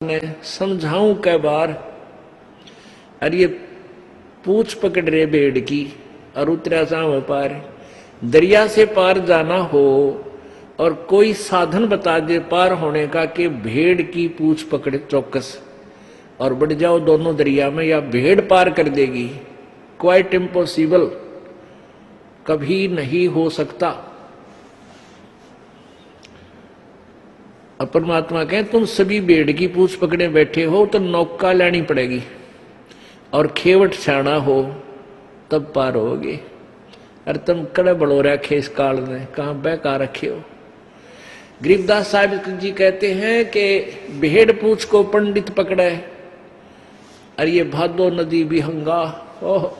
ने समझाऊं कै बार, अरे ये पूछ पकड़ रे भेड़ की और उतरा जाऊं पार। दरिया से पार जाना हो और कोई साधन बता दे पार होने का कि भेड़ की पूछ पकड़े चौकस और बढ़ जाओ दोनों दरिया में, या भेड़ पार कर देगी, क्वाइट इम्पॉसिबल, कभी नहीं हो सकता। परमात्मा कहें तुम सभी भेड़ की पूछ पकड़े बैठे हो तो नौका लेनी पड़ेगी और खेवट छाना हो तब पार होगे। अरे तुम कड़े बड़ो रखे इस काल में, कहां बहका रखे हो। गरीबदास साहब जी कहते हैं कि भेड़ पूछ को पंडित पकड़े, अरे ये भादो नदी विहंगा, ओह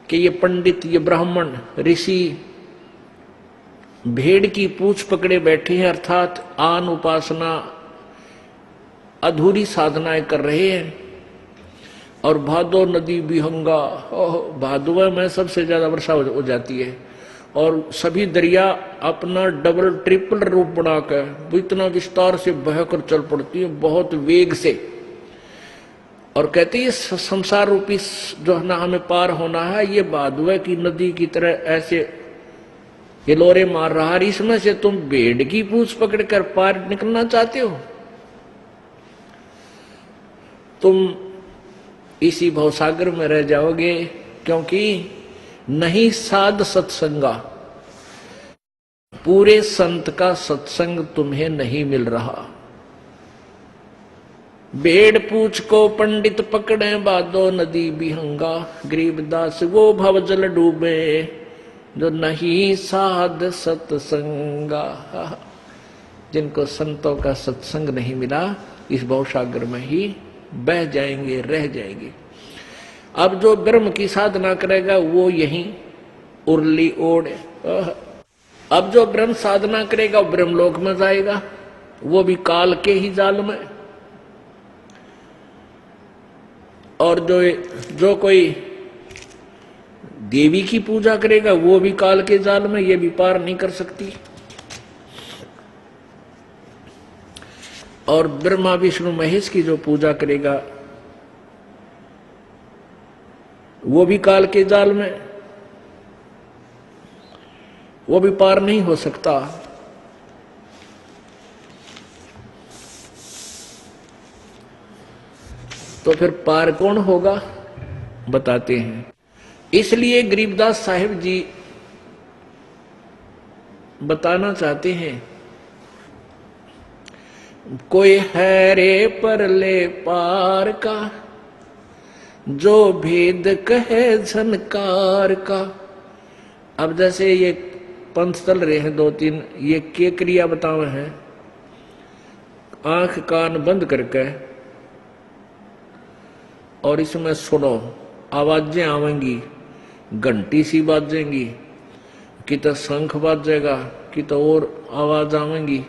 कि ये पंडित, ये ब्राह्मण ऋषि भेड़ की पूछ पकड़े बैठे हैं, अर्थात आन उपासना अधूरी साधनाएं कर रहे हैं। और भादो नदी विहंगा, ओह भादुआ में सबसे ज्यादा वर्षा हो जाती है और सभी दरिया अपना डबल ट्रिपल रूप बनाकर वो इतना विस्तार से बहकर चल पड़ती है, बहुत वेग से। और कहते हैं संसार रूपी जो है ना हमें पार होना है, ये भादुआ की नदी की तरह ऐसे हिलोरे मार रहा है। इसमें से तुम भेड़ की पूछ पकड़कर पार निकलना चाहते हो, तुम इसी भवसागर में रह जाओगे, क्योंकि नहीं साध सत्संगा, पूरे संत का सत्संग तुम्हें नहीं मिल रहा। भेड़ पूछ को पंडित पकड़े बादो नदी विहंगा, गरीबदास वो भवजल डूबे जो नहीं साध सत्संगा। जिनको संतों का सत्संग नहीं मिला इस भवसागर में ही बह जाएंगे, रह जाएंगे। अब जो ब्रह्म की साधना करेगा वो यहीं उर्ली ओढ़, अब जो ब्रह्म साधना करेगा वो ब्रह्मलोक में जाएगा, वो भी काल के ही जाल में। और जो कोई देवी की पूजा करेगा वो भी काल के जाल में, ये भी पार नहीं कर सकती। और ब्रह्मा विष्णु महेश की जो पूजा करेगा वो भी काल के जाल में, वो भी पार नहीं हो सकता। तो फिर पार कौन होगा बताते हैं। इसलिए गरीबदास साहिब जी बताना चाहते हैं, कोई है रे परले पार का जो भेद कहे झनकार का। अब जैसे ये पंथ चल रहे हैं दो तीन, ये के क्रिया बतावे हैं, आंख कान बंद करके और इसमें सुनो, आवाजें आवेंगी, घंटी सी बाजेंगी, कि तो शंख बाजेगा, कि तो और आवाज आवेंगी।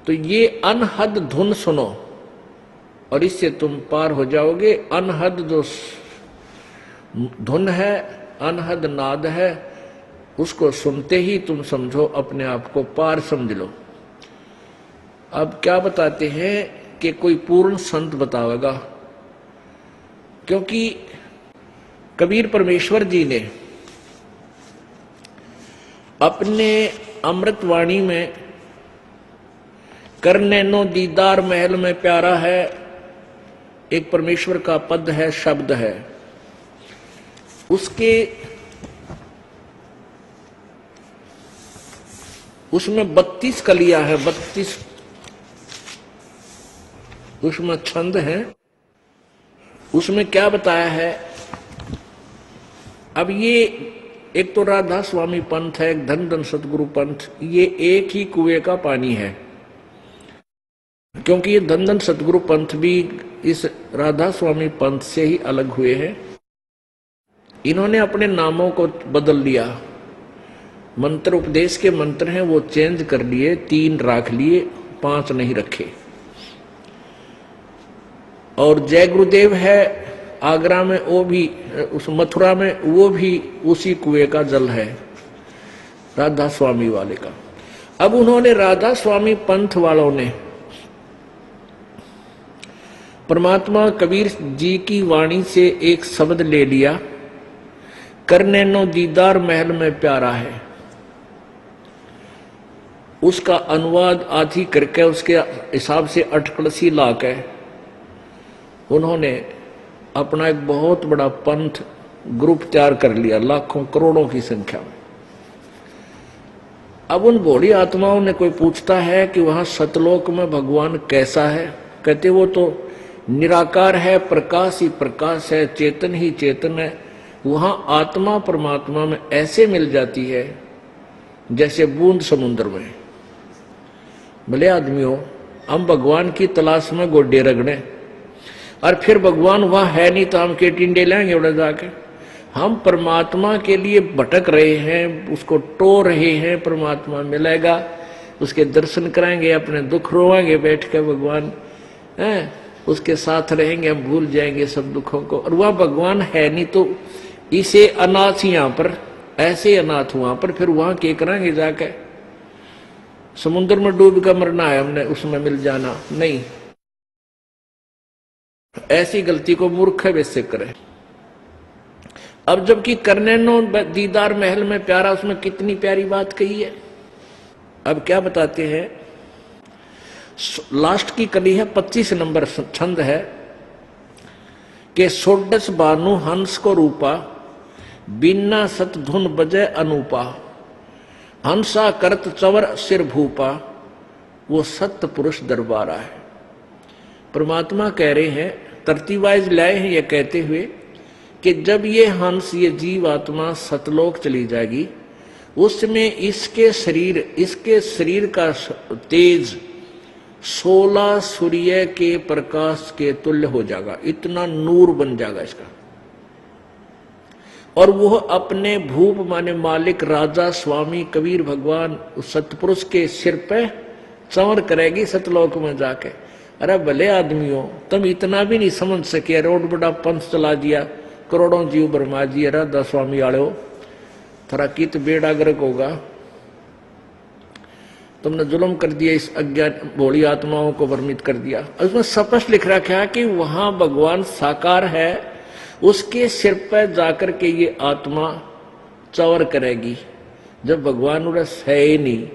तो ये अनहद धुन सुनो और इससे तुम पार हो जाओगे। अनहद जो धुन है, अनहद नाद है, उसको सुनते ही तुम समझो अपने आप को पार समझ लो। अब क्या बताते हैं कि कोई पूर्ण संत बतावेगा, क्योंकि कबीर परमेश्वर जी ने अपने अमृतवाणी में करने नो दीदार महल में प्यारा है, एक परमेश्वर का पद है, शब्द है, उसमें 32 कलियां है, 32 उसमें छंद है। उसमें क्या बताया है, अब ये एक तो राधा स्वामी पंथ है, एक धन धन सतगुरु पंथ, ये एक ही कुएं का पानी है। क्योंकि ये धन धन सतगुरु पंथ भी इस राधा स्वामी पंथ से ही अलग हुए हैं। इन्होंने अपने नामों को बदल लिया, मंत्र उपदेश के मंत्र हैं वो चेंज कर लिए, 3 राख लिए, 5 नहीं रखे। और जय गुरुदेव है आगरा में, वो भी उस मथुरा में, वो भी उसी कुएं का जल है, राधा स्वामी वाले का। अब उन्होंने राधा स्वामी पंथ वालों ने परमात्मा कबीर जी की वाणी से एक शब्द ले लिया, करने नो दीदार महल में प्यारा है। उसका अनुवाद आधी करके उसके हिसाब से अटकलसी लाके उन्होंने अपना एक बहुत बड़ा पंथ ग्रुप तैयार कर लिया, लाखों करोड़ों की संख्या में। अब उन भोली आत्माओं ने कोई पूछता है कि वहां सतलोक में भगवान कैसा है, कहते वो तो निराकार है, प्रकाश ही प्रकाश है, चेतन ही चेतन है। वहां आत्मा परमात्मा में ऐसे मिल जाती है जैसे बूंद समुद्र में। भले आदमियों, हम भगवान की तलाश में गोड्डे रगड़े और फिर भगवान वहां है नहीं तो हम के टिंडे लेंगे उड़े जाके। हम परमात्मा के लिए भटक रहे हैं, उसको टो रहे हैं, परमात्मा मिलेगा, उसके दर्शन कराएंगे, अपने दुख रोएंगे बैठ के, भगवान है उसके साथ रहेंगे, हम भूल जाएंगे सब दुखों को। और वह भगवान है नहीं तो इसे अनाथ यहां पर, ऐसे अनाथ वहां पर, फिर वहां क्या करेंगे जाके? समुद्र में डूब कर मरना है हमने, उसमें मिल जाना नहीं। ऐसी गलती को मूर्ख वैसे करे। अब जबकि करने नो दीदार महल में प्यारा, उसमें कितनी प्यारी बात कही है। अब क्या बताते हैं, लास्ट की कली है 25 नंबर छंद है कि सोडस बानु हंस को रूपा, बिना सत धुन बजे अनूपा, हंसा करत चवर सिर भूपा, वो सत्य पुरुष दरबारा है। परमात्मा कह रहे हैं, तरतीवाइज लाए हैं ये कहते हुए कि जब ये हंस, ये जीव आत्मा सतलोक चली जाएगी, उसमें इसके शरीर का तेज 16 सूर्य के प्रकाश के तुल्य हो जाएगा, इतना नूर बन जाएगा इसका। और वो अपने भूप माने मालिक, राजा, स्वामी, कबीर भगवान उस सतपुरुष के सिर पे चंवर करेगी सतलोक में जाके। अरे भले आदमियों, तुम इतना भी नहीं समझ सके, रोड बड़ा पंथ चला दिया, करोड़ों जीव ब्रह्मा जी, राधा स्वामी आड़ो, थोड़ा कित बेड़ा गर्क होगा। तुमने जुल्म कर दिया, इस अज्ञान भोली आत्माओं को भ्रमित कर दिया। उसमें स्पष्ट लिख रखा है कि वहां भगवान साकार है, उसके सिर पर जाकर के ये आत्मा चवर करेगी। जब भगवान उड़स है ही नहीं,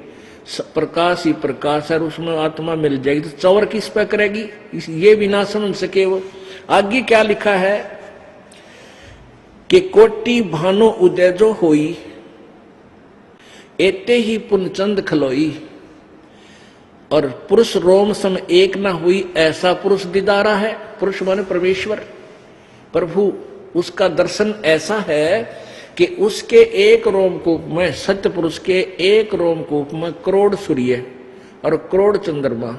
प्रकाश ही प्रकाश है, उसमें आत्मा मिल जाएगी, तो चवर किस पे करेगी? ये भी ना समझ सके वो। आगे क्या लिखा है कि कोटि भानो उदय जो होई, एते ही पुनचंद खलोई, और पुरुष रोम सम एक ना हुई, ऐसा पुरुष दीदारा है। पुरुष माने परमेश्वर, प्रभु, उसका दर्शन ऐसा है कि उसके एक रोमकूप में, सत्य पुरुष के एक रोमकूप में करोड़ सूर्य और करोड़ चंद्रमा,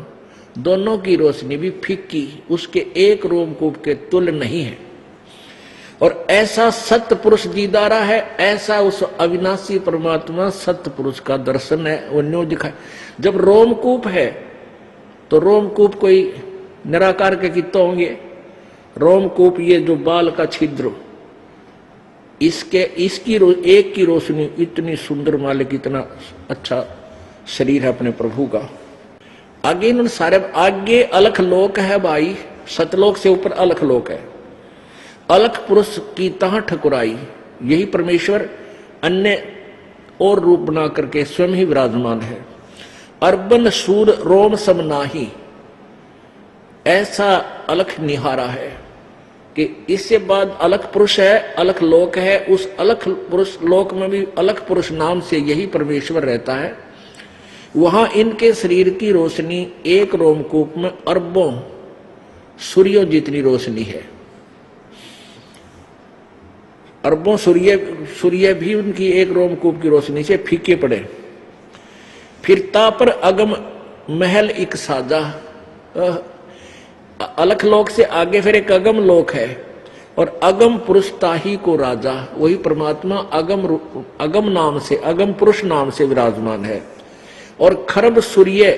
दोनों की रोशनी भी फीकी उसके एक रोमकूप के तुल्य नहीं है। और ऐसा सत्य पुरुष दीदारा है, ऐसा उस अविनाशी परमात्मा सत्य पुरुष का दर्शन है, वो न्यू दिखाए। जब रोमकूप है तो रोमकूप कोई निराकार के कितने होंगे? रोमकूप ये जो बाल का छिद्र, इसकी एक की रोशनी इतनी सुंदर, मालिक इतना अच्छा शरीर है अपने प्रभु का। आगे इन्होंने सारे, आगे अलख लोक है भाई, सतलोक से ऊपर अलख लोक है। अलख पुरुष की तह ठकुराई, यही परमेश्वर अन्य और रूप बना करके स्वयं ही विराजमान है। अर्बन सूर रोम सम नाही, ऐसा अलख निहारा है कि इससे बाद अलख पुरुष है, अलख लोक है। उस अलख पुरुष लोक में भी अलख पुरुष नाम से यही परमेश्वर रहता है। वहां इनके शरीर की रोशनी एक रोमकूप में अरबों सूर्यों जितनी रोशनी है। अरबों सूर्य भी उनकी एक रोमकूप की रोशनी से फीके पड़े। फिर तापर अगम महल एक साजा, अलख लोक से आगे फिर एक अगम लोक है, और अगम पुरुष ताही को राजा, वही परमात्मा अगम नाम से, अगम पुरुष नाम से विराजमान है। और खरब सूर्य